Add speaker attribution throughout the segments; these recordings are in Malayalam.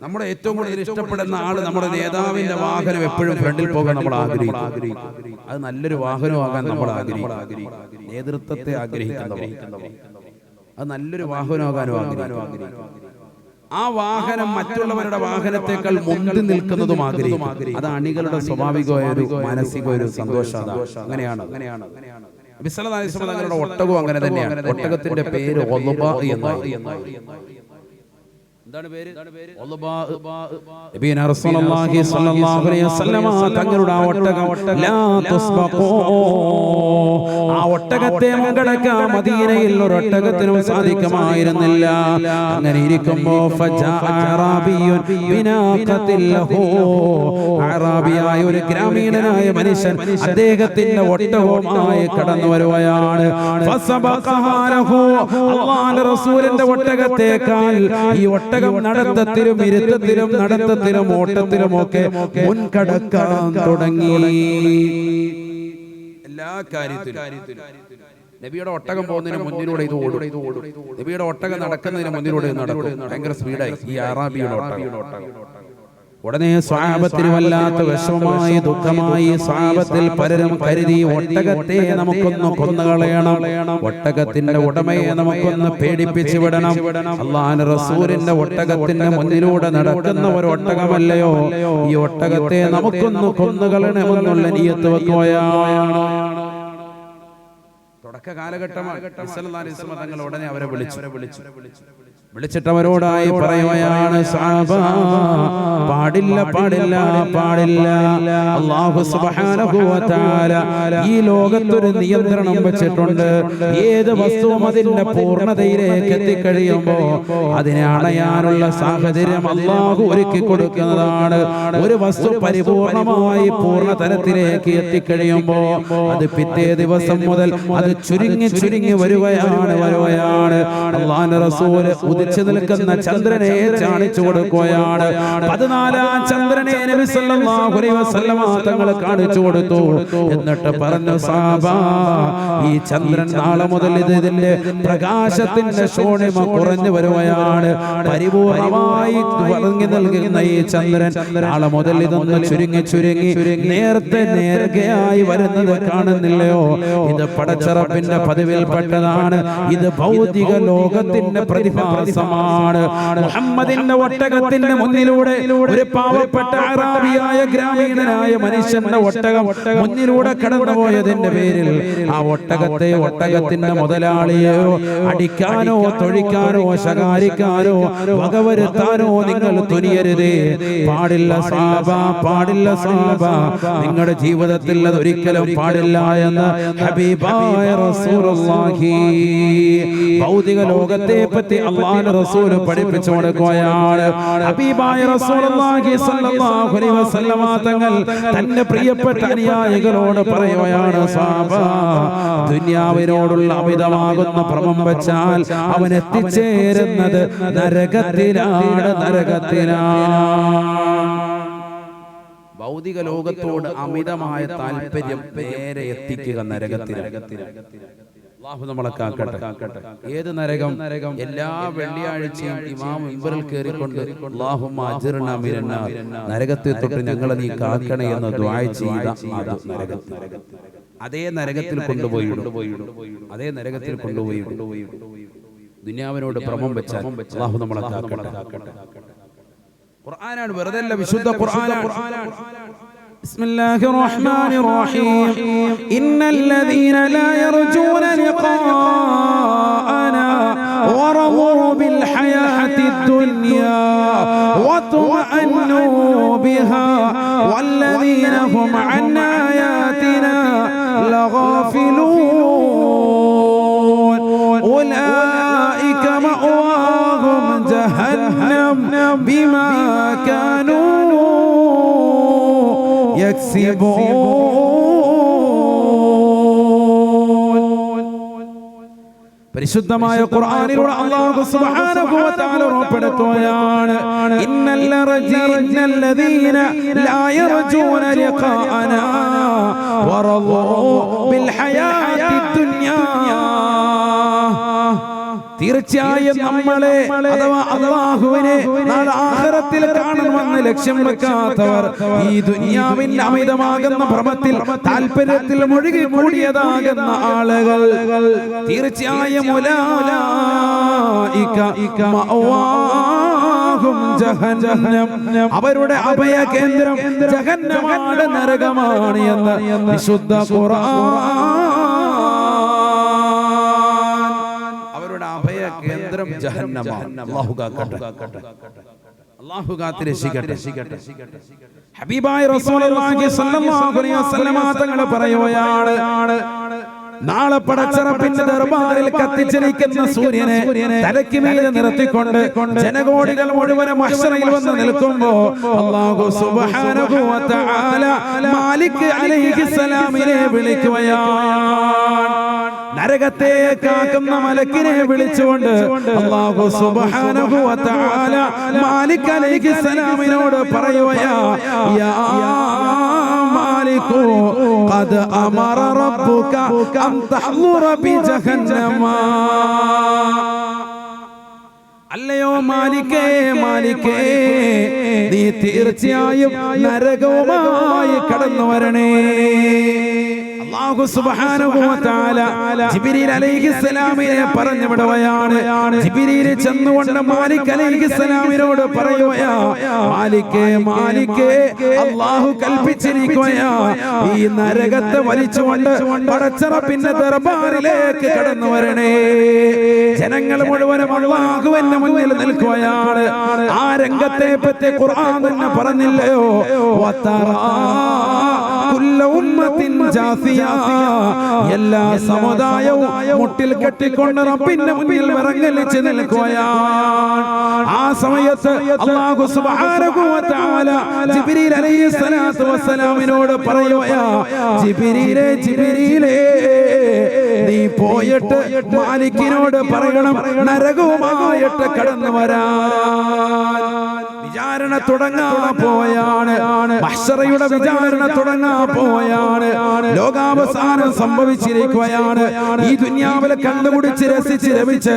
Speaker 1: നമ്മുടെ ഏറ്റവും കൂടുതൽ ഇഷ്ടപ്പെടുന്ന ആള് നമ്മുടെ നേതാവിന്റെ വാഹനം എപ്പോഴും ഫ്രണ്ടിൽ പോകാൻ നമ്മൾ ആഗ്രഹിക്കും. അത് നല്ലൊരു വാഹനമാകാൻ നമ്മൾ ആഗ്രഹിക്കും. നേതൃത്വത്തെ ആഗ്രഹിക്കുന്നവർ അത് നല്ലൊരു വാഹനമാകാനും ആഗ്രഹിക്കും. ആ വാഹനം മറ്റുള്ളവരുടെ വാഹനത്തെക്കാൾ മുന്നിൽ നിൽക്കുന്നതും ആഗ്രഹിക്കും. അത് അണികളുടെ സ്വാഭാവികമായ ഒരു മാനസിക ഒരു സന്തോഷം. അങ്ങനെയാണ് നബി സല്ലല്ലാഹു അലൈഹി വസല്ലം തങ്ങളുടെ ഒട്ടകവും അങ്ങനെ തന്നെയാണ്. ഒട്ടകത്തിന്റെ പേര് ഒളുബാ എന്നാണ്. എന്താണ് പേര്? നബിയനാ റസൂലുള്ളാഹി സ്വല്ലല്ലാഹു അലൈഹി വസല്ലം തങ്ങളുടെ ആ ഒട്ടകം ലാ തുസ്ബഖൂ, ആ ഒട്ടകത്തെ മറികടക്കാൻ മദീനയിൽ ഒരു ഒട്ടകത്തിനും സാധിക്കുമായിരുന്നില്ല. അങ്ങനെ ഇരിക്കുമ്പോൾ ഫജാ അറാബിയുൻ ബിനാഖത്തിൽ ലഹു, അറാബിയായ ഒരു ഗ്രാമീണനായ മനുഷ്യൻ അദ്ദേഹത്തിന്റെ ഒട്ടകവുമായി കടന്നു വരുകയാണ്. ഫസബഖഹാ ലഹു, അല്ലാഹുവിന്റെ റസൂലിന്റെ ഒട്ടകത്തേക്കാൾ ഈ ഒട്ടകം നടത്തത്തിലും ഇരുത്തത്തിലും നടത്തത്തിലും ഓട്ടത്തിലും ഒക്കെ മുൻകടക്കാൻ തുടങ്ങി. എല്ലാ കാര്യത്തിലും നബിയുടെ ഒട്ടകം പോകുന്നതിന് മുന്നിലൂടെ ഇത് ഓടും. നബിയുടെ ഒട്ടകം നടക്കുന്നതിന് മുന്നിലൂടെ നടക്കും. ഭയങ്കര സ്പീഡായി ഈ അറാബിയുടെ ഒട്ടകം. ഉടനെ സ്വഹാബത്തിന് വല്ലാത്ത വിഷമമായി, ദുഃഖമായി. സ്വഹാബത്തിൽ പലരും കരുതി ഒട്ടകത്തെ നമുക്കൊന്ന് കൊന്നുകളയണം, ഒട്ടകത്തിന്റെ ഉടമയെ നമുക്കൊന്ന് പേടിപ്പിച്ചു വിടണം. അല്ലാഹുവിന്റെ റസൂലിന്റെ ഒട്ടകത്തിന്റെ മുന്നിലൂടെ നടക്കുന്ന ഒരു ഒട്ടകമല്ലയോ, ഈ ഒട്ടകത്തെ നമുക്കൊന്ന് കൊന്നുകളയണമെന്നുള്ള നിയ്യത്ത് വെക്കുകയാണ്. തുടക്ക കാലഘട്ടമാണ്. തങ്ങൾ ഉടനെ അവരെ വിളിച്ചിട്ട് അവരോടായി പറയുകയാണ്, സഹാബ, പാടില്ല പാടില്ല പാടില്ല. അല്ലാഹു സുബ്ഹാനഹു വ തആല ഈ ലോകത്തൊരു നിയന്ത്രണം വെച്ചിട്ടുണ്ട്. ഏത് വസ്തുവും അതിന്റെ പൂർണ്ണതയിലേക്ക് എത്തിക്കഴിയുമ്പോൾ അതിനെ അണയാനുള്ള സാഹചര്യം അല്ലാഹു ഒരുക്കി കൊടുക്കുന്നതാണ്. ഒരു വസ്തു പരിപൂർണമായി പൂർണ്ണ തലത്തിലേക്ക് എത്തിക്കഴിയുമ്പോൾ അത് പിറ്റേ ദിവസം മുതൽ അത് ചുരുങ്ങി വരികയാണ്. അല്ലാഹുവിന്റെ റസൂല് ഉദിച്ചു നിൽക്കുന്ന ചന്ദ്രനെ കാണിച്ചു കൊടുക്കുകയാണ്. 14-ാം ചന്ദ്രനെ നബി സല്ലല്ലാഹു അലൈഹി വസല്ലം തങ്ങൾ കാണിച്ചു കൊടുത്തു. എന്നിട്ട് പറഞ്ഞു, സഹാബാ, ഈ ചന്ദ്രൻ നാളെ മുതൽ ഇതിന്റെ പ്രകാശത്തിന്റെ ശോണിമ കുറഞ്ഞു വരുകയാണ്. പരിപൂർണമായി വളർന്നു നൽകുന്ന ഈ ചന്ദ്രൻ നാളെ മുതൽ ഇതൊന്ന് ചുരുങ്ങി നേർക്കയായി വരുന്നത് കാണുന്നില്ലയോ? ഇത് പടച്ചറപ്പിന്റെ പതിവിൽപ്പെട്ടതാണ്. ഇത് ഭൗതിക ലോകത്തിന്റെ പ്രതിഭാസമാണ്. മുഹമ്മദിന്റെ ഒട്ടകത്തിന്റെ മുന്നിലൂടെ ഒരു പാവപ്പെട്ട അറാബിയായ ഗ്രാമീണനായ മനുഷ്യന്റെ ഒട്ടകം മുന്നിലൂടെ കടന്നുപോയതിന്റെ പേരിൽ ആ ഒട്ടകത്തിന്റെ മുതലാളിയോ അടിക്കാനോ തൊഴിക്കാനോ ശകാരിക്കാനോ വകവരുത്താനോ നിങ്ങൾ തുനിയരുതേ. പാടില്ല സഹാബ, പാടില്ല സഹാബ. നിങ്ങളുടെ ജീവിതത്തിൽ അതൊരിക്കലും പാടില്ല എന്ന് ഹബീബായ റസൂലുള്ളാഹി ഭൗതിക ലോകത്തെ പറ്റി അല്ലാഹുവിന്റെ റസൂൽ പഠിപ്പിച്ചു കൊടുക്കുകയാണ്. ഹബീബായ റസൂലുള്ളാഹി സ്വല്ലല്ലാഹു അലൈഹി വസല്ലം തങ്ങൾ തന്റെ പ്രിയപ്പെട്ട അനുയായികളോട് പറയുകയാണ്, സഹാബ, ദുനിയാവിനോടുള്ള അമിതമാകുന്ന ഭ്രമം വെച്ചാൽ അവൻ എത്തിച്ചേരുന്നത് നരകത്തിലാണ്. ഭൗതിക ലോകത്തോട് അമിതമായ താല്പര്യം നേരെ എത്തിക്കുക നരകത്തിലാണ്. അല്ലാഹു നമ്മളെ കാക്കട്ടെ. ഏത് നരകം? എല്ലാ വെള്ളിയാഴ്ചയും ഇമാം മിമ്പറിൽ കയറിക്കൊണ്ട് അല്ലാഹുമ്മ അജ്ർനാ മിനന്നാർ, നരകത്തെ തൊട്ട് ഞങ്ങളെ നീ കാക്കണേ എന്ന് ദുആ ചെയ്ത അതേ നരകത്തിൽ കൊണ്ടുപോയി ദുനിയാവിനോട് ഭ്രമം വെച്ചാൽ അല്ലാഹു നമ്മളെ കാക്കട്ടെ. ഖുർആനാണ്, വെറുതെ അല്ല, വിശുദ്ധ ഖുർആനാണ്. بسم الله الرحمن الرحيم إن الذين لا يرجون لقاءنا ورضوا بالحياة الدنيا واطمأنوا بها والذين هم عن آياتنا لغافلون أولئك مأواهم جهنم بما كانوا പരിശുദ്ധമായ ഖുർആനിലൂടെ അല്ലാഹു സുബ്ഹാനഹു വ തആല ഉറപ്പെടുത്തുകയാണ്, ഇന്നല്ലദീന ലാ യർജൂന ലിഖാഅനാ വറളൂ ബിൽ ഹയാത്തി ദുനിയാ തീർച്ചയായും നമ്മളെ അഥവാ അല്ലാഹുവിനെ നാളെ ആഖിറത്തിൽ കാണണമെന്ന് ലക്ഷ്യം വെക്കാത്തവർ ഈ ദുനിയാവിന്റെ അമിതമാകുന്ന ഭ്രമത്തിൽ താല്പര്യത്തിൽ മുഴുകി കൂടിയതാകുന്ന ആളുകൾ തീർച്ചയായും അവരുടെ അഭയ കേന്ദ്രം ജഹന്നമാണ്, നരകമാണ് എന്ന് വിശുദ്ധ ഖുർആൻ. അവരുടെ അഭയ കേന്ദ്രം ജഹന്നമാണ്. അല്ലാഹു കാക്കട്ടെ, അല്ലാഹു കാത്ത് രക്ഷിക്കട്ടെ. ഹബീബായ റസൂലുള്ളാഹി സ്വല്ലല്ലാഹു അലൈഹി വസല്ലം തങ്ങൾ പറയുകയാണ്, നാളെ പടച്ചറപ്പിന്റെ ദർബാറിൽ കത്തിച്ചലിക്കുന്ന സൂര്യനെ തലയ്ക്ക് മീതെ നിർത്തിക്കൊണ്ട് ജനകോടികൾ മുഴുവൻ മഹ്ശറയിൽ വന്ന് നിൽക്കുമ്പോൾ അല്ലാഹു സുബ്ഹാനഹു വ തആല മാലിക് അലൈഹിസ്സലാമിനെ വിളിക്കുകയാണ്. നരകത്തെ കാക്കുന്ന മലക്കിനെ വിളിച്ചുകൊണ്ട് അല്ലാഹു സുബ്ഹാനഹു വ തആല മാലിക് അലൈഹിസ്സലാമിനോട് പറയുകയാണ്, യാ മാലികു ഖദ് അമറ റബ്ബുക അൻ തഹ്ളുറ ബി ജഹന്നമ. അല്ലയോ മാലിക്കേ, മാലിക്കേ, നീ തീർച്ചയായും നരകവുമായി കടന്നു വരണേ. അല്ലാഹു സുബ്ഹാനഹു വ തആല ജിബ്രീൽ അലൈഹിസ്സലാമിനെ പറഞ്ഞു വിടുകയാണ്. ജിബ്രീൽ ചെന്നുകൊണ്ട് മാലിക് അലൈഹിസ്സലാമിനോട് പറയുകയാ, മാലിക്കേ, മാലിക്കേ, അല്ലാഹു കൽപ്പിച്ചിരിക്കുകയാ, ഈ നരകത്തെ വലിച്ചുകൊണ്ട് പടച്ചറപ്പിന്റെ ദർബാറിലേക്ക് കടന്നു വരണേ. ജനങ്ങൾ മുഴുവനും അല്ലാഹുവിന്റെ മുന്നിൽ നിൽക്കുകയാണ്. ആ രംഗത്തെ പറ്റി ഖുർആൻ തന്നെ പറഞ്ഞില്ലയോ, എല്ലാ സമുദായവും മുട്ടിൽ കെട്ടിക്കൊണ്ട് റബ്ബിന്റെ മുന്നിൽ വിറങ്ങലിച്ച് നിൽക്കുകയാണ്. ആ സമയത്ത് അല്ലാഹു സുബ്ഹാനഹു വ തആല ജിബ്രീൽ അലൈഹിസ്സലാത്തു വസ്സലാമിനോട് പറയുകയാ, ജിബ്രീലേ, ജിബ്രീലേ, നീ പോയിട്ട് മാലിക്കിനോട് പറയണം നരകവുമായിട്ട് കടന്നു വരാൻ. വിചാരണ തുടങ്ങാൻ പോയാണ്, മഹ്ശറയുടെ വിചാരണ തുടങ്ങാൻ പോയാണ്. ലോകാവസാനം സംഭവിച്ചിരിക്കുകയാണ്. ഈ ദുനിയാവിലെ കണ്ടുപിടിച്ച് രസിച്ച് രമിച്ച്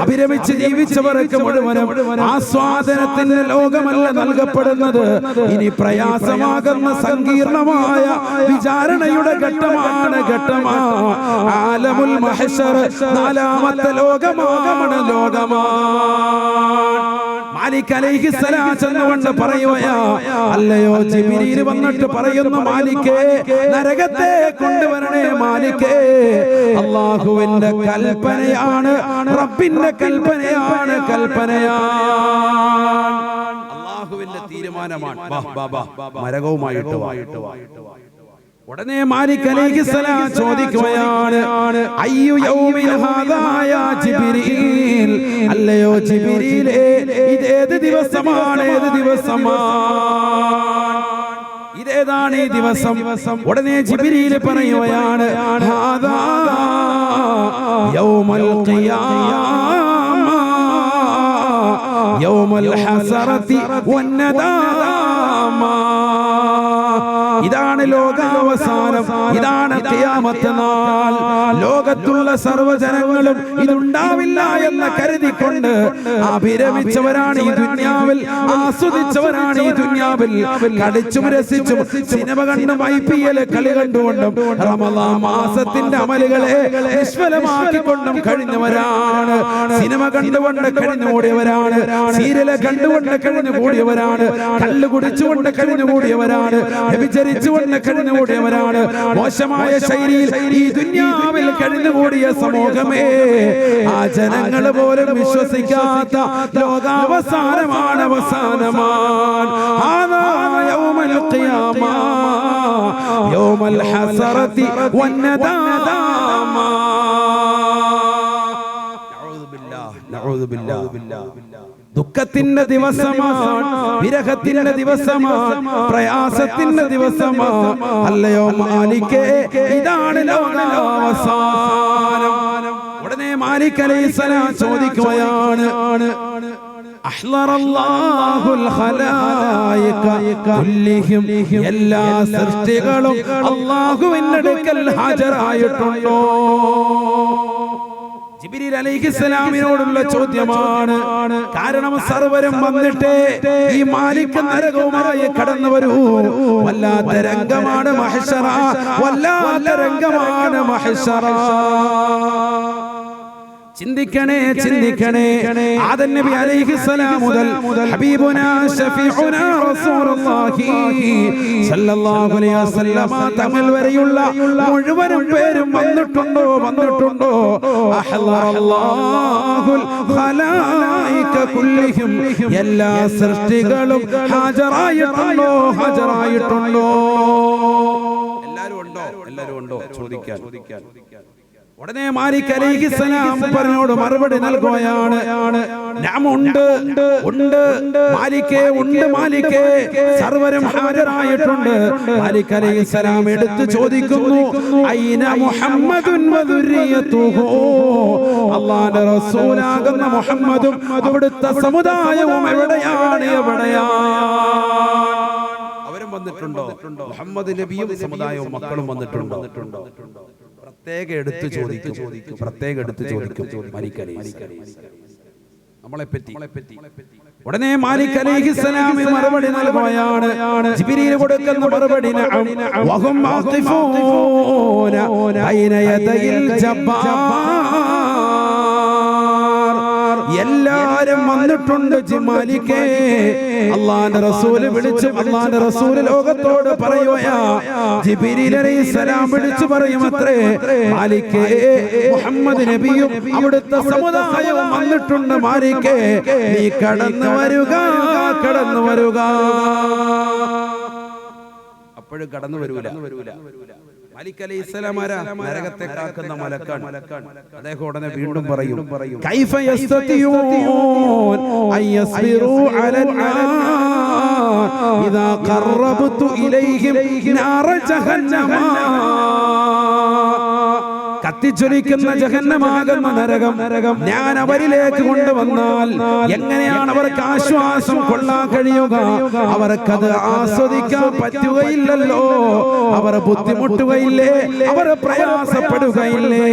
Speaker 1: അഭിരമിച്ച് ജീവിച്ചവർക്ക് മുഴുവനും ആസ്വാദനത്തിന്റെ ലോകമല്ല നൽകപ്പെടുന്നത്. ഇനി പ്രയാസമാകുന്ന സങ്കീർണമായ വിചാരണയുടെ ഘട്ടമാണ്, ഘട്ടമാണ്. ആലമുൽ മഹ്ശർ നാലാമത്തെ ലോകമാണ്, ലോകമാണ്. മാലിക് അലൈഹിസ്സലാം ചെന്നുകൊണ്ട് പറയുകയാ, അല്ലയോ ജിബ്രീൽ വന്നിട്ട് പറയുന്നു, മാലിക്കേ, നരകത്തെ കൊണ്ടുവരണേ. മാലിക്കേ, അല്ലാഹുവിന്റെ കൽപ്പനയാണ്, റബ്ബിന്റെ കൽപ്പനയാണ്, കൽപ്പനയാണ്, അല്ലാഹുവിന്റെ തീരുമാനമാണ്. നരകവുമായിട്ട് ഉടനെ മാലിക് അലൈഹിസ്സലാം ചോദിക്കുകയാണ്, അയ്യു യൗമിൻ ഹാദാ യാ ജിബ്രീൽ, അല്ലയോ ജിബ്രീലേ, ഇതേത് ദിവസമാണ്, ഏത് ദിവസമാണ്, ഇതേതാണ് ഈ ദിവസം? ഉടനെ ജിബ്രീൽ പറയുകയാണ്, ഹാദാ യൗമുൽ ഖിയാമ യൗമുൽ ഹസറതി വന്നദാമ. ഇതാണ് ലോകാവസാനം, ഇതാണ് ഖിയാമത്ത് നാൾ. ലോകത്തുള്ള സർവ്വജനങ്ങളും ഇതുണ്ടാവില്ല എന്ന് കരുതിക്കൊണ്ട് അഭിരമിച്ചവരാണ് ഈ ദുനിയാവിൽ, ആസ്വദിച്ചവരാണ് ഈ ദുനിയാവിൽ. കടിച്ചും രസിച്ചും സിനിമ കണ്ടും IPL കളി കണ്ടുകൊണ്ടും റമളാൻ മാസത്തിന്റെ അമലുകളെ നിഷ്ഫലമാക്കിക്കൊണ്ടും കഴിഞ്ഞവരാണ്. സിനിമ കണ്ടുകൊണ്ട് കഴിഞ്ഞുകൂടിയവരാണ്, സീരിയല് കണ്ടുകൊണ്ട് കഴിഞ്ഞുകൂടിയവരാണ്, കള്ളു കുടിച്ചുകൊണ്ട് കഴിഞ്ഞുകൂടിയവരാണ്, വ്യഭിചരിച്ചുകൊണ്ട് കഴിഞ്ഞുകൂടിയവരാണ്. മോശമായ ശൈലിയിൽ ഈ ദുനിയാവിൽ കഴിഞ്ഞുകൂടിയ സമൂഹമേ, ആ ജനങ്ങൾ പോലും വിശ്വസിക്കാത്ത ലോകാവസാനമാണ്, അവസാനമാണ്. യൗമുൽ ഖിയാമ യൗമുൽ ഹസറതി വന്നദാമ. നഊദു ബില്ലാഹ്. ദുഃഖത്തിന്റെ ദിവസമാണ്, വിരഹത്തിന്റെ ദിവസമാണ്, പ്രയാസത്തിന്റെ ദിവസമാണ്. അല്ലയോ മാലിക്കേ, ഇതാണ് ലോകാവസാനം. ഉടനെ മാലിക് അലൈഹിസ്സലാം ചോദിക്കുകയാണ്, അഹ്ളറല്ലാഹുൽ ഖലായിക കുല്ലിഹിം, എല്ലാ സൃഷ്ടികളും അല്ലാഹുവിന്റെ അടുക്കൽ ഹാജരായിട്ടുണ്ടോ? ജിബ്രീൽ അലൈഹിസ്സലാമിനോടുള്ള ചോദ്യമാണ്. കാരണം സർവരും വന്നിട്ട് ഈ മാലിക് നരകവുമായി കടന്നു വരൂ. വല്ലാത്ത രംഗമാണ് മഹ്ശറ, വല്ലാത്ത രംഗമാണ് മഹ്ശറ. ചിന്തിക്കണേ ചിന്തിക്കണേ. ആദം നബി അലൈഹിസ്സലാം മുതൽ ഹബീബുനാ ശഫീഉനാ റസൂലുള്ളാഹി സ്വല്ലല്ലാഹു അലൈഹി വസല്ലമ തങ്ങൾ വരെയുള്ള മുഴുവനും പേരും വന്നിട്ടുണ്ടോ? അഹ്ളറല്ലാഹുൽ ഖലായിക കുല്ലിഹിം, എല്ലാ സൃഷ്ടികളും ഹാജറായിട്ടുണ്ടോ? എല്ലാവരും ഉണ്ടോ ചോദിക്കാൻ. ഉടനെ മാലിക് അലൈഹിസ്സലാം പറഞ്ഞോട് മറുപടി നൽകുകയാണ്. ഉണ്ട് മാലിക്കേ, ഉണ്ട് മാലിക്കേ, സർവരും ഹാജരായിട്ടുണ്ട്. മാലിക് അലൈഹിസ്സലാം എടുത്തു ചോദിക്കുന്നു, ഐന മുഹമ്മദുൻ വദുരിയതുഹു, അല്ലാഹുവിന്റെ റസൂലാകുന്ന മുഹമ്മദും അവിടുത്തെ സമുദായവും എവിടെയാണ്? അവരും വന്നിട്ടുണ്ടോ? മുഹമ്മദ് നബിയും സമുദായവും മക്കളും വന്നിട്ടുണ്ടോ? പ്രത്യേകം എടുത്തു ചോദിക്കും. മാലിക് അലൈഹിസ്സലാം നമ്മളെപ്പറ്റി. ഉടനെ മാലിക് അലൈഹിസ്സലാം മറുപടി നൽകുകയാണ്. ജിബ്രീൽ കൊടുക്കുന്ന മറുപടി, വഹും ആഖിഫൂന ബൈന യദയിൽ ജബ്ബാർ, എല്ലാരും വന്നിട്ടുണ്ട് മാലിക്കേ. അല്ലാഹുവിന്റെ റസൂല് വിളിച്ചു, അല്ലാഹുവിന്റെ റസൂല് ലോകത്തോട് പറയുകയാ. ജിബ്രീൽ അലൈഹിസ്സലാം വിളിച്ചു പറയുമത്രേ, മാലിക്കേ, മുഹമ്മദ് നബിയും അവിടുത്തെ സമുദായവും വന്നിട്ടുണ്ട്. മാലിക്കേ, നീ കടന്നു വരിക. അപ്പോഴും കടന്നു വരൂല. മാലിക് അലൈഹിസ്സലാം നരകത്തെ കാക്കുന്ന മലക്കാണ്. അദ്ദേഹം ഉടനെ വീണ്ടും പറയും, കൈഫ യസ്തതിയൂൻ അയസ്ബിറു അലൽ നാർ ഇദാ ഖറബ്തു ഇലൈഹിം നാറ ജഹന്നമ. കത്തിച്ചൊലിക്കുന്ന ജഹന്നമാകുന്ന നരകം ഞാൻ അവരിലേക്ക് കൊണ്ടുവന്നാൽ എങ്ങനെയാണ് അവർക്ക് ആശ്വാസം കൊള്ളാൻ കഴിയുക? അവർക്കത് ആസ്വദിക്കാൻ പറ്റുകയില്ലല്ലോ. അവർ ബുദ്ധിമുട്ടുകയില്ലേ, അവർ പ്രയാസപ്പെടുകയില്ലേ?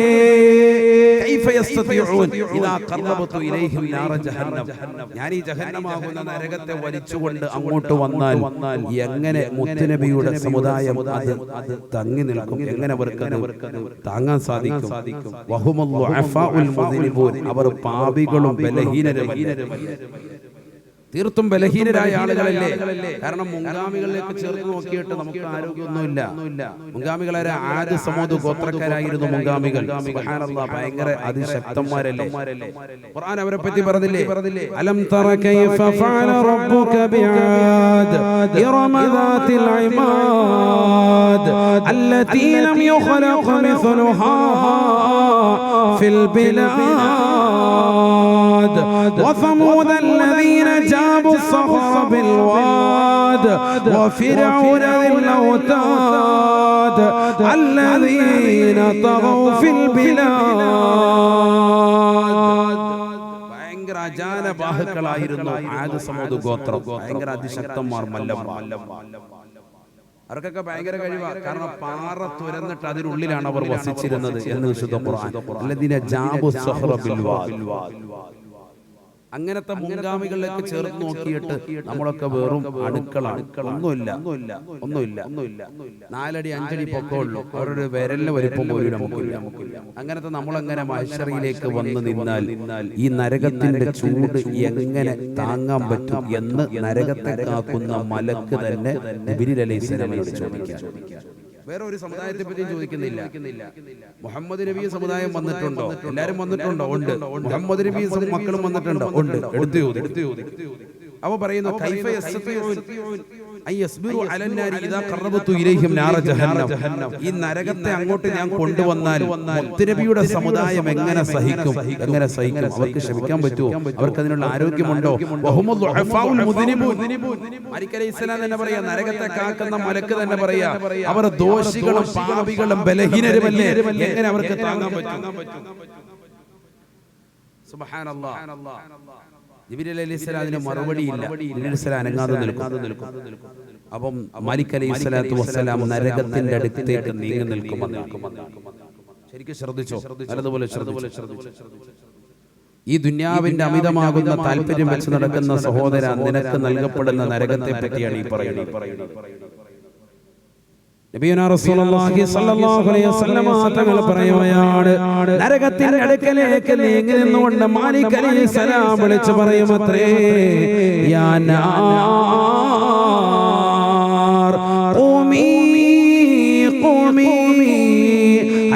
Speaker 1: ഞാൻ ഈ ജഹന്നമാകുന്ന നരകത്തെ വലിച്ചുകൊണ്ട് അങ്ങോട്ട് വന്നാൽ എങ്ങനെ മുത്തുനബിയുടെ സമുദായം അത് തങ്ങി നിൽക്കും? എങ്ങനെ അവർക്കത് താങ്ങാൻ സാധിക്കും? അവർ പാപികളും ബലഹീനരും, തീർത്തും ബലഹീനരായ ആളുകളല്ലേ. കാരണം മുൻഗാമികളിലേക്ക് ചേർത്ത് നോക്കിയിട്ട് നമുക്ക് ആരോഗ്യമൊന്നുമില്ല. മുൻഗാമികളായ ആദ് സമൂദ് ഗോത്രക്കാരായിരുന്നു മുൻഗാമികൾ. സുബ്ഹാനല്ലാഹ്, ഭയങ്കര അതിശക്തന്മാരല്ലേ. ഖുർആൻ അവരെ പറ്റി പറഞ്ഞില്ലേ, അലം തറ കൈഫ ഫഅല റബ്ബുക ബിആദ് ഇറമ ദാതിൽ ഇമാദ് അല്ലതി ലം യുഖ്ലഖ മിസ്ലുഹാ ഫിൽ ബിലാദ് വസമൂദ الذين جابوا الصخر بالواد وفرعون ذي الأوتاد الذين طغوا في البلاد. ഭയങ്കര അജാനബാഹുക്കളായിരുന്നു ആദ് സമൂദ് ഗോത്രം. ഭയങ്കര അതിശക്തന്മാർ, മല്ലന്മാർ. അവർക്കൊക്കെ ഭയങ്കര കഴിവാണ്. കാരണം പാറ തുരന്നിട്ട് അതിനുള്ളിലാണ് അവർ വസിച്ചിരുന്നത് എന്ന് വിശുദ്ധ ഖുർആൻ. അല്ലദീന ജാബു സഹറ ബിൽ വാദ്. അങ്ങനത്തെ മുൻഗാമികളിലേക്ക് ചേർത്ത് നോക്കിയിട്ട് നമ്മളൊക്കെ വെറും അടുക്കളാണ്. ഒന്നുമില്ല. 4 അടി 5 അടി പൊക്കമുള്ളൂ. അവരുടെ വിരലിന് വലിപ്പം പോലും നമുക്കില്ല. അങ്ങനത്തെ നമ്മളെങ്ങനെ മഹ്ശറിലേക്ക് വന്നു നിന്നാൽ ഈ നരകത്തിന്റെ ചൂട് എങ്ങനെ താങ്ങാൻ പറ്റും എന്ന് നരകത്തെ കാക്കുന്ന മലക്ക് തന്നെ ജിബ്രീൽ അലൈഹിസ്സലാമിനോട് ചോദിക്കാം. വേറെ ഒരു സമുദായത്തെ പറ്റി ചോദിക്കുന്നില്ല. മുഹമ്മദ് നബി സമുദായം വന്നിട്ടുണ്ടോ? എല്ലാരും വന്നിട്ടുണ്ടോ? ഉണ്ട്. മുഹമ്മദ് നബി മക്കളും വന്നിട്ടുണ്ടോ? ഉണ്ട്. എടുത്തു ചോദിക്കും. അവ പറയുന്നു, കൈഫ യസ്തതിഊൻ അയസ്ബിറു അലൻ നാരി ഇദാ ഖറബതു ഇലൈഹിം നാറ ജഹന്നം. ഈ നരകത്തെ അങ്ങോട്ട് ഞാൻ കൊണ്ടുവന്നാൽ മുത്തുനബിയുടെ സമുദായം എങ്ങനെ സഹിക്കും? അവർക്ക് ക്ഷമിക്കാൻ പറ്റുമോ? അവർക്ക് അതിനുള്ള ആരോഗ്യമുണ്ടോ? വഹുമുൽ ദുഅഫാഉൽ മുദ്നിബൂൻ. മാലിക് അലൈഹിസ്സലാം തന്നെ പറയാ, നരകത്തെ കാക്കുന്ന മലക്ക് തന്നെ പറയാ, അവർ ദോഷികളും പാപികളും ബലഹീനരുമല്ലേ, എങ്ങനെ അവർക്ക് താങ്ങാൻ പറ്റും? സുബ്ഹാനല്ലാഹ്. ജിബ്രീൽ അലൈഹിസ്സലാം അതിന് മറുപടിയില്ല. ജിബ്രീൽ അലൈഹിസ്സലാം അനങ്ങാതെ നിൽക്കും. അപ്പം മാലിക് അലൈഹിസ്സലാത്തു വസ്സലാം നരകത്തിന്റെ അടുത്തേക്ക് നീങ്ങി നിൽക്കുമെന്ന് ശരിക്കും ശ്രദ്ധിച്ചോ, നല്ലതുപോലെ ശ്രദ്ധിച്ചോ. ഈ ദുനിയാവിന്റെ അമിതമാകുന്ന താല്പര്യം വെച്ച് നടക്കുന്ന സഹോദര, നിനക്ക് നൽകപ്പെടുന്ന നരകത്തെ പറ്റിയാണ് ഈ പറയുന്നത്. നബിയുനാ റസൂലുള്ളാഹി സ്വല്ലല്ലാഹു അലൈഹി വസല്ലം തങ്ങൾ പറയുകയാണ്, നരകത്തിന്റെ അടുക്കലേക്ക് നീങ്ങി നിന്നുകൊണ്ട് മാലിക് അലൈഹിസ്സലാം വിളിച്ചു പറയുമത്രേ, യാ നാർ ഖൂമി ഖൂമി,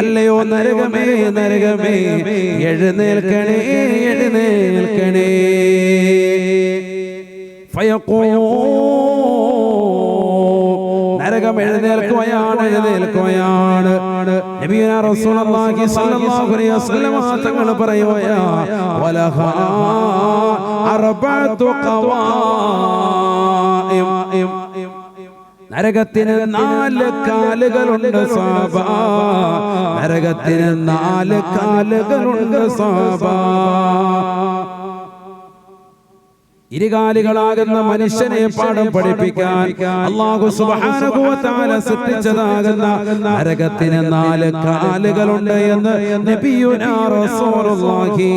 Speaker 1: അല്ലയോ നരകമേ നരകമേ, എഴുന്നേൽക്കണേ എഴുന്നേൽക്കണേ. നരകം എഴുന്നേൽക്കുകയാണ് എഴുന്നേൽക്കുകയാണ്. നബിയുനാ റസൂലുള്ളാഹി സ്വല്ലല്ലാഹു അലൈഹി വസല്ലം തങ്ങൾ പറയുകയാ, വലഹാ അർബഅതു ഖവാഇം, നരകത്തിന് 4 കാലുകളുണ്ട് സാബ, നരകത്തിന് 4 കാലുകളുണ്ട് സാബ. ഇരുകാലികളാകുന്ന മനുഷ്യനെ പാഠം പഠിപ്പിക്കാൻ അല്ലാഹു സുബ്ഹാനഹു വ തആല സൃഷ്ടിച്ചതാകുന്ന നരകത്തിന് 4 കാലുകളുണ്ട് എന്ന് നബിയുനാ റസൂലുള്ളാഹി.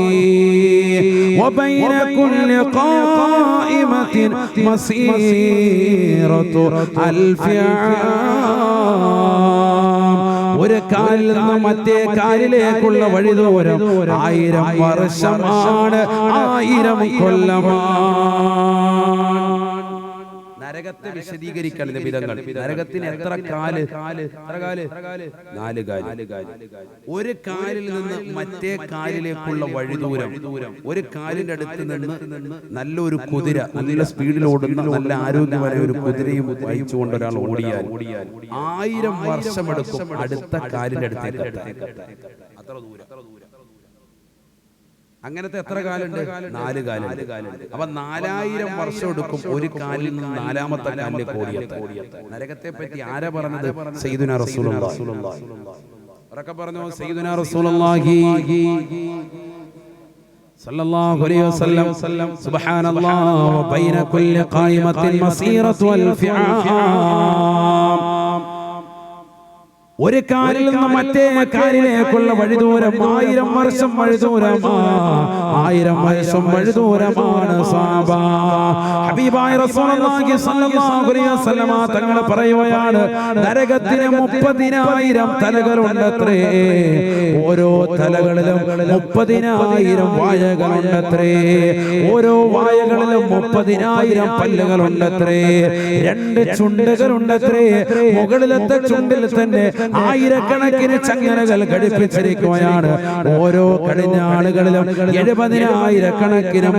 Speaker 1: വബൈന കുല്ലി ഖായിമത്തിൻ മസീറത്തു അൽഫി ആം, ഒരു കാലിൽ നിന്ന് മറ്റേ കാലിലേക്കുള്ള വഴി ദൂരം 1000 വർഷമാണ്, 1000 കൊല്ലമാണ്. നരകത്തെ വിശദീകരിക്കാൻ നിബിധങ്ങൾ, നരകത്തിന് എത്ര കാല്? 4 കാല്. ഒരു കാലിൽ നിന്ന് മറ്റേ കാലിലേക്കുള്ള വഴി ദൂരം, ഒരു കാലിന്റെ അടുത്ത് നിന്ന് നല്ലൊരു കുതിര, നല്ല സ്പീഡിൽ ഓടുന്ന നല്ല ആരോഗ്യമായ ഒരു കുതിരയും വഹിച്ചുകൊണ്ട് ഒരാൾ ഓടിയാൽ 1000 വർഷമെടുക്കും അടുത്ത കാലിന്റെ അടുത്തേക്ക് എത്താൻ. അത്ര ദൂരം. അങ്ങനത്തെ എത്ര കാലുണ്ട്? 4 കാലുണ്ട്. അപ്പൊ 4000 വർഷം എടുക്കും ഒരു കാലിൽ നിന്ന് 4ാമത്തെ കാലിലേക്ക് ഓടിയെത്താൻ. നരകത്തെ പറ്റി ആരാ പറഞ്ഞത്? സയ്യിദുനാ റസൂലുള്ളാഹി. ഉറക്കെ പറഞ്ഞു, സയ്യിദുനാ റസൂലുള്ളാഹി സല്ലല്ലാഹു അലൈഹി വസല്ലം. സുബ്ഹാനല്ലാഹ്, വബൈന കുല്ലി ഖായിമത്തിൻ മസീറത്തു അൽഫിആം, ഒരു കാലിൽ നിന്ന് മറ്റേ കാലിലേക്കുള്ള വഴിദൂരം 1000 വർഷം വഴിദൂരമാണ്, 1000 വർഷം വഴിദൂരമാണ് സാബ. ഹബീബായ റസൂലുള്ളാഹി സ്വല്ലല്ലാഹു അലൈഹി വസല്ലം തങ്ങൾ പറയുകയാണ്, നരകത്തിന് 30,000 തലകളുണ്ടത്രേ, ഓരോ തലകളിലും 30,000 വായകളുണ്ടത്രേ, ഓരോ വായകളിലും 30,000 പല്ലുകളുണ്ടത്രേ, 2 ചുണ്ടുകളുണ്ടത്രേ, മുകളിലത്തെ ചുണ്ടിൽ തന്നെ 1000കണക്കിന് ചങ്ങലകൾ ഘടിപ്പിച്ചിരിക്കുകയാണ്. ഓരോ കടിഞ്ഞാളുകളിലും 70,000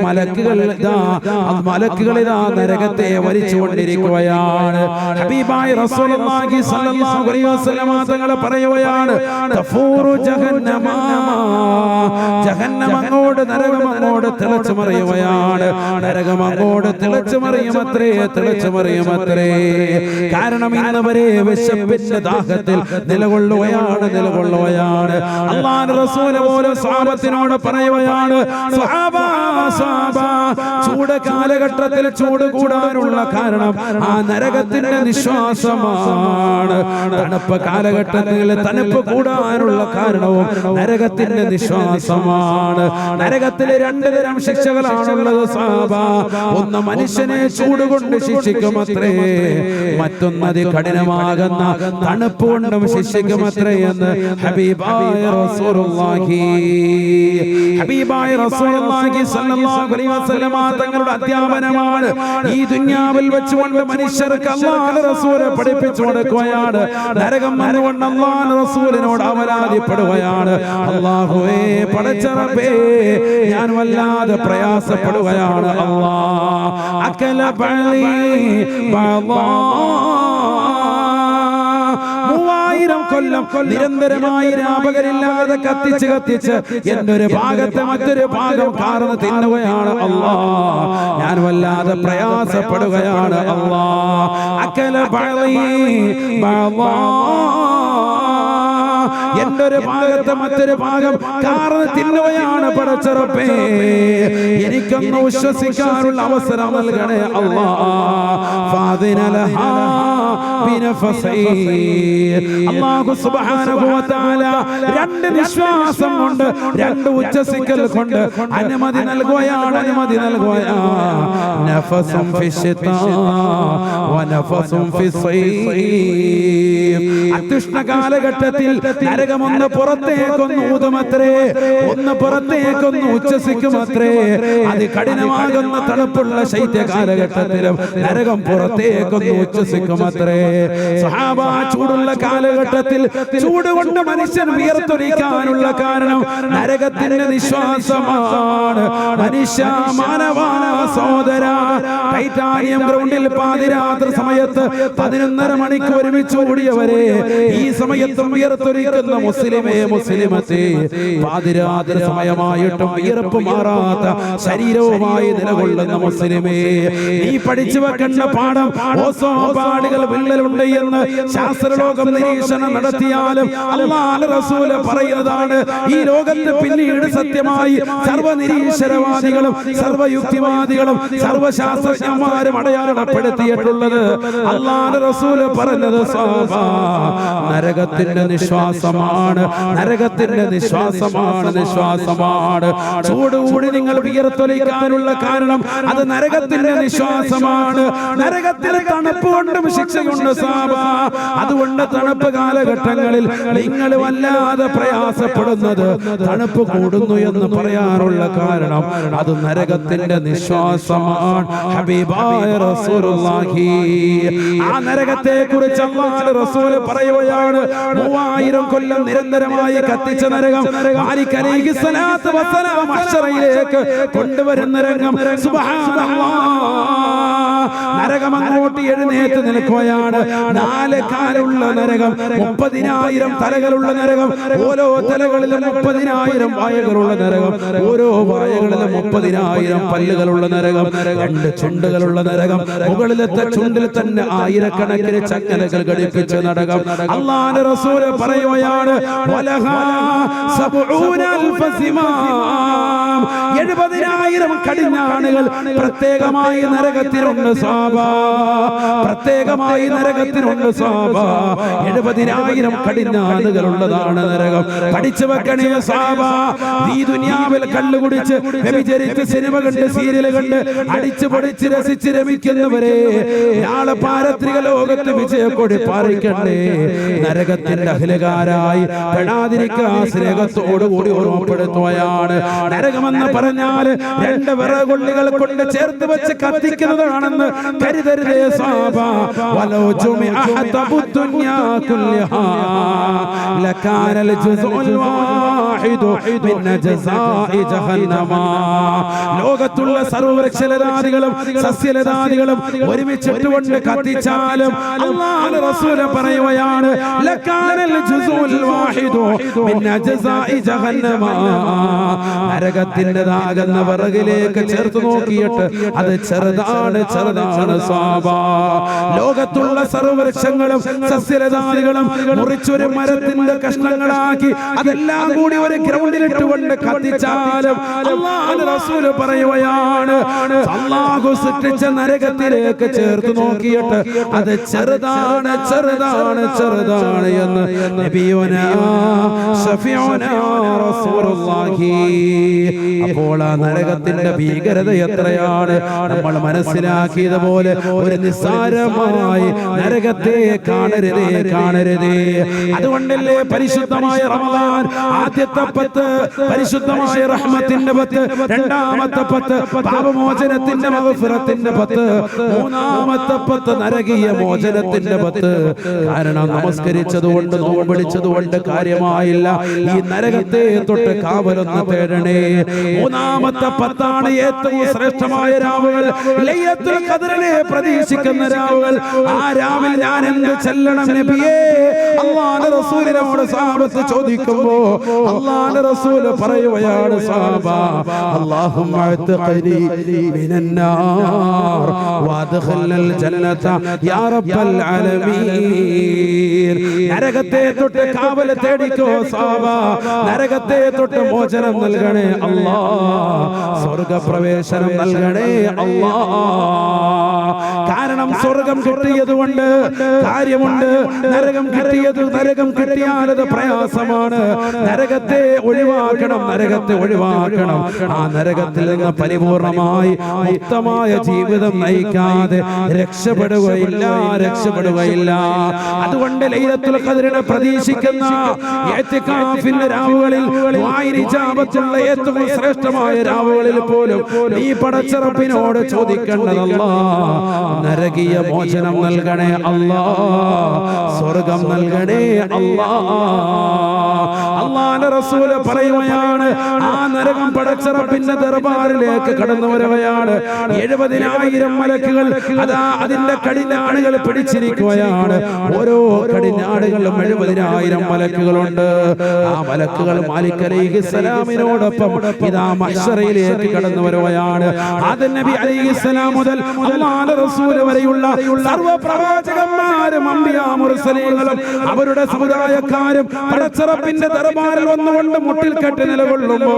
Speaker 1: മലക്കുകൾ ഇതാ നരകത്തെ വലിച്ചുകൊണ്ടിരിക്കുകയാണ്. ഹബീബായ റസൂലുള്ളാഹി സ്വല്ലല്ലാഹു അലൈഹി വസല്ലം തങ്ങൾ പറയുകയാണ്, തഫൂറു ജഹന്നമ, ജഹന്നം അങ്ങോട്ട് നരകം അങ്ങോട്ട് തിളച്ചു മറിയുകയാണ്, നരകം അങ്ങോട്ട് തിളച്ചു മറിയുമത്രേ, തിളച്ചു മറിയുമത്രേ. കാരണം ഇന്നവരെ വിശപ്പിന്റെ ദാഹത്തിൽ നിലകൊള്ളുകയാണ്. അല്ലാഹുവിന്റെ റസൂൽ പോലും സ്വഹാബത്തിനോട് പറയുകയാണ്, സ്വഹാബാ സ്വഹാബാ, ചൂട് കാലഘട്ടത്തിൽ ചൂട് കൂടാനുള്ള കാരണം ആ നരകത്തിന്റെ നിശ്വാസമാണ്. തണുപ്പ് കാലഘട്ടത്തിൽ തണുപ്പ് കൂടാനുള്ള കാരണവും നരകത്തിന്റെ നിശ്വാസമാണ്. നരകത്തിൽ 2 തരം ശിക്ഷകളാണുള്ളത് സ്വഹാബാ. ഒന്ന് മനുഷ്യനെ ചൂട് കൊണ്ട് ശിക്ഷിക്കുമത്രേ, മറ്റൊന്ന് അതികഠിനമാകുന്ന തണുപ്പ് കൊണ്ടും ശിക്ഷിക്കുമത്രേ എന്ന് ഹബീബായ റസൂലുള്ളാഹി സ്വല്ലല്ലാഹു അലൈഹി വസല്ലം തങ്ങളുടെ അധ്യാപനമാണ്. ഈ ദുനിയാവിൽ വെച്ചുകൊണ്ട് മനുഷ്യർക്ക് അല്ലാഹുവിന്റെ റസൂൽ പഠിപ്പിച്ചു കൊടുക്കുകയാണ്. നരകം വന്നുകൊണ്ട് അല്ലാഹുവിന്റെ റസൂലിനോട് അവലാതിപ്പെടുകയാണ്, അല്ലാഹുവേ പടച്ച റബ്ബേ, ഞാൻ വല്ലാതെ പ്രയാസപ്പെടുകയാണ്. അല്ലാഹ് അകല ബളി ബളാ, 3000 കൊല്ലം നിരന്തരമായി രാപകരില്ലാതെ കത്തിച്ച് എന്റെ ഒരു ഭാഗത്തെ മറ്റൊരു ഭാഗം കാർന്ന് തിന്നുകയാണ്. അല്ലാഹ് ഞാൻ വല്ലാതെ പ്രയാസപ്പെടുകയാണ്. അല്ലാഹ് അകല ബളി ബളാ, എന്റെ ഒരു ഭാഗത്ത് മറ്റൊരു ഭാഗം കാർന്ന് തിന്നുകയാണ് പടച്ചറപ്പേ. എനിക്കൊന്ന് വിശ്വസിക്കാനുള്ള അവസരം നൽകണേ അല്ലാ. അല്ലാഹു സുബ്ഹാനഹു വ തആല രണ്ട് നിശ്വാസം കൊണ്ട്, രണ്ട് ഉച്ചസിക്കൽ കൊണ്ട് അനുമതി നൽകുകയാണ്, അനുമതി നൽകുകയാണ്. നഫസും ഫിശ്ശിതാ വ നഫസും ഫിസ്സൈഫ്. അത്യുഷ്ണ കാലഘട്ടത്തിൽ നരകമൊന്ന് പുറത്തേക്കൊന്ന് ഊതുമത്രേ, ഒന്ന് പുറത്തേക്കൊന്ന് ഉച്ചസിക്കുമത്രേ. അതികഠിനമാകുന്ന തണുപ്പുള്ള ശൈത്യ കാലഘട്ടത്തിലും നരകം പുറത്തേക്കൊന്ന് ഉച്ചസിക്കുമത്രേ. സഹാബ, ചൂടുള്ള കാലഘട്ടത്തിൽ ചൂട് കൊണ്ട് മനുഷ്യൻ വിയർത്തൊലിക്കാനുള്ള കാരണം നരകത്തിന്റെ നിശ്വാസമാണ്. മനുഷ്യ, മാനവ സഹോദര, ടൈറ്റാനിയം ഗ്രൗണ്ടിൽ പാതിരാത്രി സമയത്ത് 11:30 മണിക്ക് ഒരുമിച്ച് ഓടിയവരെ, ഈ സമയത്തും വിയർത്തൊലിക്കുന്ന മുസ്ലിമേ, മുസ്ലിമത്തെ, പാതിരാത്രി സമയമായിട്ടും വിയർപ്പ് മാറാത്ത ശരീരവുമായി നിലകൊള്ളുന്ന മുസ്ലിമേ, നീ പഠിച്ചു വെക്കേണ്ട പാഠം ഓസോൺ പാളികൾ വിള്ളലുണ്ട് എന്ന് ശാസ്ത്രലോകം നിരീക്ഷണം നടത്തിയാലും അല്ലാഹുവിന്റെ റസൂൽ പറയുന്നതാണ്. ഈ ലോകത്ത് പിന്നീട് സത്യമായി സർവ്വനിരീശ്വരവാദികളും സർവ്വയുക്തിവാദികളും സർവ്വശാസ്ത്രജ്ഞന്മാരും അടയാളപ്പെടുത്തിയിട്ടുള്ളത്. അല്ലാഹുവിന്റെ റസൂൽ പറഞ്ഞത് നരകത്തിന്റെ നിശ്വാസമാണ്, നരകത്തിന്റെ നിശ്വാസമാണ്, നിശ്വാസമാണ്. ചൂടുകൂടി നിങ്ങൾ വിയർത്തൊലിക്കാനുള്ള കാരണം അത് നരകത്തിന്റെ നിശ്വാസമാണ്. നരകത്തിൽ തണുപ്പ് കൊണ്ടും ശിക്ഷയുണ്ട് സാബ. അതുകൊണ്ട് തണുപ്പ് കാലഘട്ടങ്ങളിൽ നിങ്ങൾ വല്ലാതെ പ്രയാസപ്പെടുന്നത് തണുപ്പ് കൂടുന്നു എന്ന് പറയാനുള്ള കാരണം അത് നരകത്തിന്റെ നിശ്വാസമാണ്. ഹബീബായ റസൂലുള്ളാഹി, ആ നരകത്തെ കുറിച്ച് അല്ലാഹുവിന്റെ റസൂൽ പറയുകയാണ്, 3000 കൊല്ലം നിരന്തരമായി കത്തിച്ച നരകം മാലിക് അലൈഹിസ്സലാത്തു വസ്സലാം മഹ്ശറയിലേക്ക് കൊണ്ടുവരുന്ന രംഗം സുബ്ഹാനല്ലാഹ്. നരകം അങ്ങോട്ട് എഴുന്നേറ്റ് നിൽക്കുകയാണ്. 4 കാലുള്ള നരകം, 30,000 തലകളുള്ള നരകം, ഓരോ തലകളിലും 30,000 വായകളുള്ള നരകം, ഓരോ വായകളിലും 30,000 പല്ലുകളുള്ള നരകം, 2 ചുണ്ടുകളുള്ള നരകം, മുകളിലത്തെ ചുണ്ടിൽ തന്നെ ആയിരക്കണക്കിന് ചങ്ങലകൾ ഘടിപ്പിച്ച നരകം. അല്ലാഹുവിന്റെ റസൂൽ പറയുകയാണ്, 70,000 കടിഞ്ഞാണുകൾ പ്രത്യേകമായി നരകത്തിനുണ്ട് സാബ, പ്രത്യേകമായി നരകത്തിനുണ്ട് സാബ. 70,000 കടിഞ്ഞാണുകളുള്ളതാണ് നരകം. പഠിച്ചു വെക്കണേ സാബ. ഈ ദുനിയാവിൽ കള്ളു കുടിച്ച് വ്യഭിചരിച്ച് സിനിമ കണ്ട് സീരിയൽ കണ്ട് അടിച്ചു പൊടിച്ച് രസിച്ച് രമിക്കുന്നവരെ നാളെ പാരത്രിക ലോകത്ത് വിജയക്കൊടി പാറിക്കണ്ടേ. നരകത്തിന്റെ അഖിലകാരായി പെടാതിരിക്കാൻ സ്നേഹത്തോടുകൂടി ഓർമ്മപ്പെടുത്തുകയാണ്. നരകമെന്ന് പറഞ്ഞാൽ 2 വിറകൊള്ളികൾ കൊണ്ട് ചേർത്ത് വെച്ച് കത്തിക്കുന്നതാണെന്ന് കരുതരുതേ സാബ. വലോ ജുമിഅഹത ദുനിയാ കുല്ലഹാ ലകാനൽ ജുസ്ഉൽ വാഹിദു മിൻ ജസാഇ ജഹന്നമ. ലോകത്തുള്ള സർവവൃക്ഷലതാദികളും സസ്യലതാദികളും ഒരുമിച്ചിട്ടുകൊണ്ട് കത്തിച്ചാലും അല്ലാഹുവിന്റെ റസൂൽ പറയുകയാണ്, ലകാനൽ ജുസ്ഉൽ വാഹിദു മിൻ ജസാഇ ജഹന്നമ. നരകത്തിൻ്റെതാകുന്ന വിറകിലേക്ക് ചേർത്ത് നോക്കിയിട്ട് അത് ചെറുതാണ്, ചെറുതാണ് സാബ. ലോകത്തുള്ള സർവവൃക്ഷങ്ങളും സസ്യലതാദികളും മുറിച്ചൊരു മരത്തിന്റെ കഷ്ണങ്ങളാക്കി അതെല്ലാം കൂടി ഒരു ഗ്രൗണ്ടിലിട്ടുകൊണ്ട് കത്തിച്ചാലും അല്ലാഹുവിന്റെ റസൂൽ പറയുകയാണ്, അല്ലാഹു സൃഷ്ടിച്ച നരകത്തിലേക്ക് ചേർത്ത് നോക്കിയിട്ട് അത് ചെറുതാണ്, ചെറുതാണ്, ചെറുതാണ് എന്ന് നബിയുനാ ശഫീഉനാ റസൂലുള്ളാഹി. അപ്പോൾ ആ നരകത്തിന്റെ ഭീകരത എത്രയാണ് നമ്മൾ മനസ്സിലാക്കിയതുപോലെ ഒരു നിസ്സാരമായി നരകത്തെ കാണരുതേ, കാണരുതേ. അതുകൊണ്ടല്ലേ പരിശുദ്ധമായ റമദാൻ ആദ്യത്തെ 10 പരിശുദ്ധമായ റഹ്മത്തിന്റെ 10, രണ്ടാമത്തെ 10 പാപമോചനത്തിന്റെ മഗ്ഫിറത്തിന്റെ 10, മൂന്നാമത്തെ 10 നരകീയ മോചനത്തിന്റെ 10. കാരണം നമസ്കരിച്ചതുകൊണ്ട് നോമ്പടിച്ചതുകൊണ്ട് കാര്യമായില്ല. ഈ നരകത്തെ തൊട്ട് കാവലൊന്ന് തേടണേ. മൂന്നാമത്തെ 10 ഏറ്റവും ശ്രേഷ്ഠമായ രാവുകൾ, ലൈലത്തുൽ ഖദ്റിനെ പ്രതീക്ഷിക്കുന്ന രാവുകൾ. ആ രാവിൽ ഞാൻ എന്ത് ചെല്ലണം നബിയേ? അല്ലാഹുവിന്റെ റസൂലിനോട് സഹാബത്ത് ചോദിക്കുമ്പോൾ അല്ലാഹുവിന്റെ റസൂൽ പറയുകയാണ് സഹാബ അല്ലാഹുമ്മ അത്ഖനി മിനന്നാർ വഅദ്ഖിൽനൽ ജന്നത യാ റബ്ബൽ ആലമീൻ. നരകത്തെ തൊട്ട് കാവൽ തേടിക്കോ സഹാബ, നരകത്തെ തൊട്ട് മോചനം നൽകണേ അല്ലാഹ്, സ്വർഗ്ഗപ്രവേശനം നൽകണേ അല്ലാഹ്. കാരണം സ്വർഗം കിട്ടിയതുകൊണ്ട് കാര്യമുണ്ട്, നരകം കിട്ടിയാൽ അത് പ്രയാസമാണ്. നരകത്തെ ഒഴിവാക്കണം, നരകത്തെ ഒഴിവാക്കണം. ആ നരകത്തിൽ നിന്ന് പരിപൂർണമായി മുക്തമായ ജീവിതം നയിക്കാതെ രക്ഷപ്പെടുകയില്ല. അതുകൊണ്ട് ലൈലത്തുൽ ഖദ്റിനെ പ്രതീക്ഷിക്കുന്ന ഇഅ്തികാഫിന്റെ രാവുകളിൽ ഇജാബത്തുള്ള ഏറ്റവും ശ്രേഷ്ഠമായ രാവുകളിൽ പോലും നീ പടച്ചറപ്പിനോട് ചോദിക്കേണ്ടതല്ലാ, നരകീയ മോചനം നൽകണേ അല്ലാ, സ്വർഗം നൽകണേ അല്ലാ. അല്ലാഹുവിന്റെ റസൂൽ പറയുകയാണ്, ആ നരകം പടച്ചറപ്പിന്റെ ദർബാറിലേക്ക് കടന്നു വരികയാണ്. 70,000 മലക്കുകൾ അതാ അതിന്റെ കടിഞ്ഞാണുകൾ പിടിച്ചിരിക്കുകയാണ്. ഓരോ കടിഞ്ഞാണുകളിലും 70,000 മലക്കുകളുണ്ട്. ആ മലക്കുകൾ മാലിക് അലൈഹിസ്സലാമിനോടൊപ്പം ഇതാ മഹ്ശറയിലേക്ക് കടന്നു വരികയാണ്. ആദം നബി അലൈഹിസ്സലാം മുതൽ അല്ലാഹുവിന്റെ റസൂൽ വരെയുള്ള സർവ്വ പ്രവാചകന്മാരും അംബിയാ മുർസലീങ്ങളും അവരുടെ സമുദായക്കാരും പടച്ചറപ്പിന്റെ ദർബാറിൽ വന്നുകൊണ്ട് മുട്ടിൽ കെട്ടി നിലകൊള്ളുമ്പോ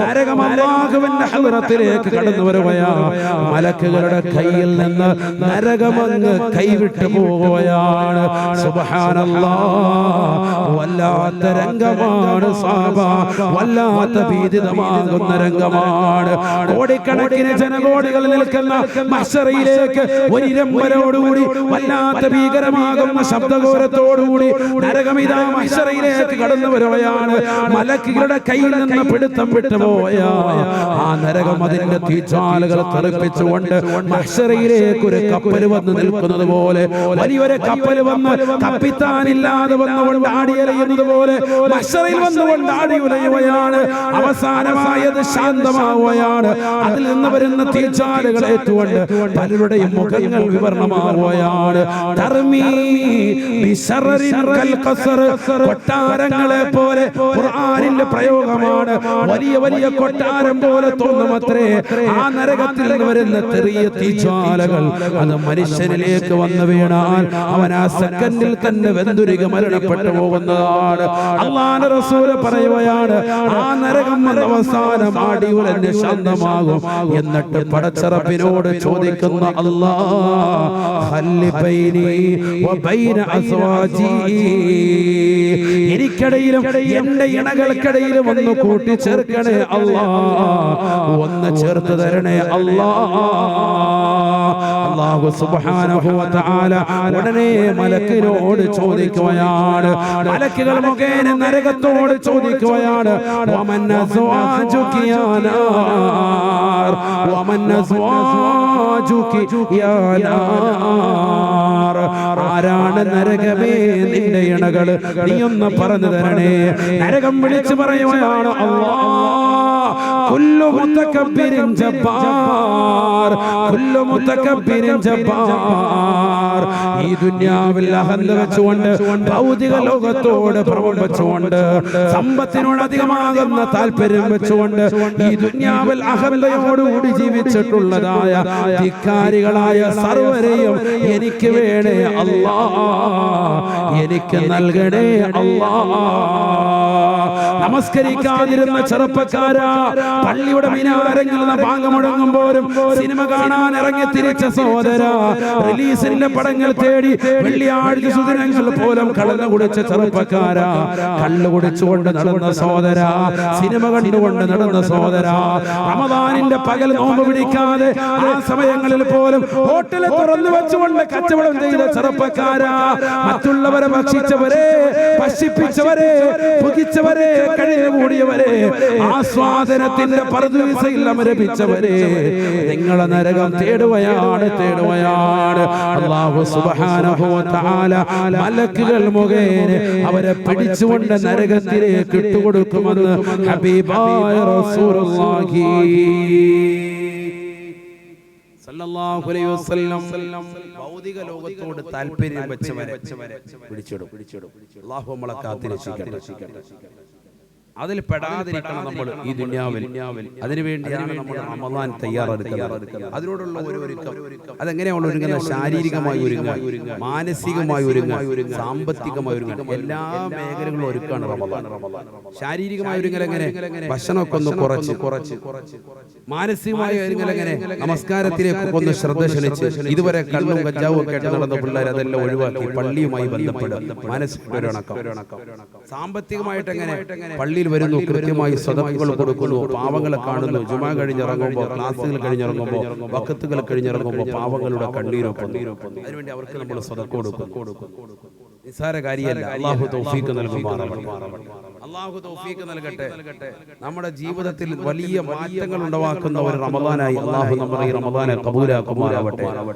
Speaker 1: നരകം അല്ലാഹുവിന്റെ ഹദ്റത്തിലേക്ക് കടന്നു വരികയാണ്. മലക്കുകളുടെ കയ്യിൽ നിന്ന് നരകമങ്ങ് കൈവിട്ടു പോവുകയാണ്. സുബ്ഹാനല്ലാഹ്, വല്ലാത്ത രംഗമാണ് സഹാബ, വല്ലാത്ത ഭീതിതമാകുന്ന രംഗമാണ്. കോടിക്കണക്കിന് ജനകോടികൾ നിൽക്കുന്ന മഹ്ശറയിലേക്ക് ഒരു ഇരമ്പലോടുകൂടി വല്ലാത്ത ഭീകരമാകുന്ന ശബ്ദഘോരത്തോടുകൂടി നരകമിതാ മഹ്ശറയിലേക്ക് കടന്നു വരികയാണ്. മലക്കുകളുടെ കയ്യിൽ നിന്ന് പിടുത്തം വിട്ടുപോയ ആ നരകം അതിന്റെ തീജ്വാലകൾ തെറിപ്പിച്ചുകൊണ്ട് മഹ്ശറയിലേക്ക് ഒരു കപ്പൽ വന്ന് നിൽക്കുന്നത് പോലെ, വലിയൊരു കപ്പൽ വന്ന് കപ്പിത്താനില്ലാതെ വന്നുകൊണ്ട് ആടിയലയുന്നത് പോലെ മഹ്ശറയിൽ വന്നുകൊണ്ട് ആടി ഉലയുകയാണ്. അവസാനമായത് ശാന്തമാവുകയാണ്. അതിൽ നിന്ന് വരുന്ന തീജ്വാലകൾ ഏറ്റുകൊണ്ട് പലരുടെയും മുഖങ്ങൾ വിവരണമാവുകയാണ്. കൊട്ടാരങ്ങളെ പോലെ ഖുർആനിന്റെ പ്രയോഗമാണ്. വലിയ വലിയ കൊട്ടാരം പോലെ തോന്നുമത്രേ ആ നരകത്തിൽ നിന്ന് വരുന്ന ചെറിയ തീജ്വാലകൾ. അത് മനുഷ്യനിലേക്ക് വന്നു വീണാൽ അവൻ ആ സെക്കൻഡിൽ തന്നെ വെന്തുരുകി മരണപ്പെട്ടു പോകുന്നതാണ്. അല്ലാഹുവിന്റെ റസൂൽ പറയുകയാണ്, ആ നരകം അവസാനം ആടി ഉലഞ്ഞ് ശാന്തമാകും. എന്നിട്ട് പടച്ചറപ്പിനോട് ചോദിക്കുന്ന അല്ലാഹ്, ഖല്ലി ബൈനി വബൈന അസ്വാജി, എനിക്കിടയിലും എന്റെ ഇണകൾക്കിടയിലും ഒന്ന് കൂട്ടിച്ചേർക്കണേ അല്ലാഹ്, ഒന്ന് ചേർത്ത് തരണേ അല്ലാഹ്. അല്ലാഹു സുബ്ഹാനഹു വ തആല ഉടനെ മലക്കിനോട് ചോദിക്കുകയാണ്, മലക്കുകൾ മുഖേന നരകത്തോട് ചോദിക്കുകയാണ്, വമൻ അസ്വാജുകി യാ നാർ, വമൻ അസ്വാജുകി യാ നാർ, ആരാണ് നരകമേ നിന്റെ ഇണകള്, നീ ഒന്ന് പറഞ്ഞു തരണേ. നരകം വിളിച്ചു പറയുകയാണ്, കുല്ലു മുതകബ്ബിരിൻ ജബ്ബാർ, കുല്ലു മുതകബ്ബിരിൻ ജബ്ബാർ. ഈ ദുനിയാവിൽ അഹന്ത വെച്ചുകൊണ്ട് ഭൗതിക ലോകത്തോട് ഭ്രമം വെച്ചുകൊണ്ട് സമ്പത്തിനോട് അധികമാകുന്ന താല്പര്യം വെച്ചുകൊണ്ട് ഈ ദുനിയാവിൽ അഹന്തയോടുകൂടി ജീവിച്ചിട്ടുള്ളതായ ധിക്കാരികളായ സർവരെയും എനിക്ക് വേണേ അല്ലാഹ്, എനിക്ക് നൽകണേ അല്ലാഹ്. നമസ്കരിക്കാതിരുന്ന ചെറുപ്പക്കാരാ, പള്ളിയുടെ മിനാരങ്ങളിൽ നിന്ന് ബാങ്ക് മുഴങ്ങുമ്പോഴും സിനിമ കാണാൻ ഇറങ്ങി തിരിച്ച സഹോദര, റിലീസിന്റെ പടങ്ങൾ തേടി വെള്ളിയാഴ്ച സുദിനങ്ങൾ പോലും കള്ളു കുടിച്ച ചെറുപ്പക്കാരാ, കള്ളു കുടിച്ചുകൊണ്ട് നടന്ന സഹോദര, സിനിമ കണ്ടുകൊണ്ട് നടന്ന സഹോദര, റമദാനിന്റെ പകൽ നോമ്പ് പിടിക്കാതെ ആ സമയങ്ങളിൽ പോലും ഹോട്ടല് തുറന്നു വെച്ചുകൊണ്ട് കച്ചവടം ചെയ്ത ചെറുപ്പക്കാരാ, മറ്റുള്ളവരെ ഭക്ഷിച്ചവരെ, പശിപ്പിച്ചവരെ, പുകിച്ചവരെ, കഴിഞ്ഞുകൂടിയവരെ, ആസ്വാദനത്തിന്റെ പറുദീസയിൽ അമരപിച്ചവരെ, നിങ്ങളെ നരകം തേടുകയാണ്. അല്ലാഹു സുബ്ഹാനഹു വ തആല മലക്കുകൾ മുഖേന അവരെ പിടിച്ചുകൊണ്ട് നരകത്തിലേക്ക് ഇട്ടുകൊടുക്കുമെന്ന് ഹബീബായ റസൂലുള്ളാഹി സല്ലല്ലാഹു അലൈഹി വസല്ലം ഭൗതിക ലോകത്തോട് താല്പര്യം വെച്ചവരെ പിടിച്ചിടും. അല്ലാഹു നമ്മളെ കാത്തിരക്ഷിക്കട്ടെ. അതിൽ പെടാതിരിക്കണം നമ്മൾ ഈ ദുനിയാവിൽ. അതിനുവേണ്ടിയാണ് നമ്മൾ റമദാൻ തയ്യാറെടുക്കുന്നത്. അതിനോടുള്ള ഒരു ഒരുക്കം അതെങ്ങനെയാണ് ഒരുങ്ങുന്നത്? ശാരീരികമായി ഒരുങ്ങുക, മാനസികമായി ഒരുങ്ങുക, സാമ്പത്തികമായി ഒരുങ്ങുക, എല്ലാ മേഖലകളും ഒരുക്കാണ് റമദാൻ. ശാരീരികമായി ഒരുങ്ങൽ എങ്ങനെ? ഭക്ഷണമൊക്കെ ഒന്ന് കുറച്ച്, മാനസികമായി ഒരുങ്ങൽ എങ്ങനെ? നമസ്കാരത്തിലേക്ക് ഒന്ന് ശ്രദ്ധ ക്ഷണിച്ച്, ഇതുവരെ കള്ളും കഞ്ചാവും ഒക്കെ ആയിട്ട് നടന്ന പിള്ളേർ അതെല്ലാം ഒഴിവാക്കി പള്ളിയുമായി ബന്ധപ്പെടുക, മാനസിക ഒരിണക്കം. സാമ്പത്തികമായിട്ട് എങ്ങനെ? പള്ളിയിൽ വരുന്നു, കൃത്യമായി സദഖകൾ കൊടുക്കുന്നു, പാവങ്ങളെ കാണുന്നു, ജുമാ കഴിഞ്ഞിറങ്ങുമ്പോൾ, ക്ലാസ്സുകൾ കഴിഞ്ഞിറങ്ങുമ്പോൾ, വഖത്തുകൾ കഴിഞ്ഞിറങ്ങുമ്പോൾ പാവങ്ങളുടെ കണ്ണീരൊപ്പം. അതിനുവേണ്ടി അവർക്ക് നമ്മൾ സദഖ കൊടുക്കും. നിസ്സാര കാര്യമല്ല. അല്ലാഹു തൗഫീഖ് നൽകുമാറാവട്ടെ. അല്ലാഹു തൗഫീഖ് നൽകട്ടെ. നമ്മുടെ ജീവിതത്തിൽ വലിയ മാറ്റങ്ങൾ ഉണ്ടാക്കുന്ന ഒരു റമദാനായി അല്ലാഹു നമ്മുടെ ഈ റമദാനെ ഖബൂലാക്കുമാറാവട്ടെ.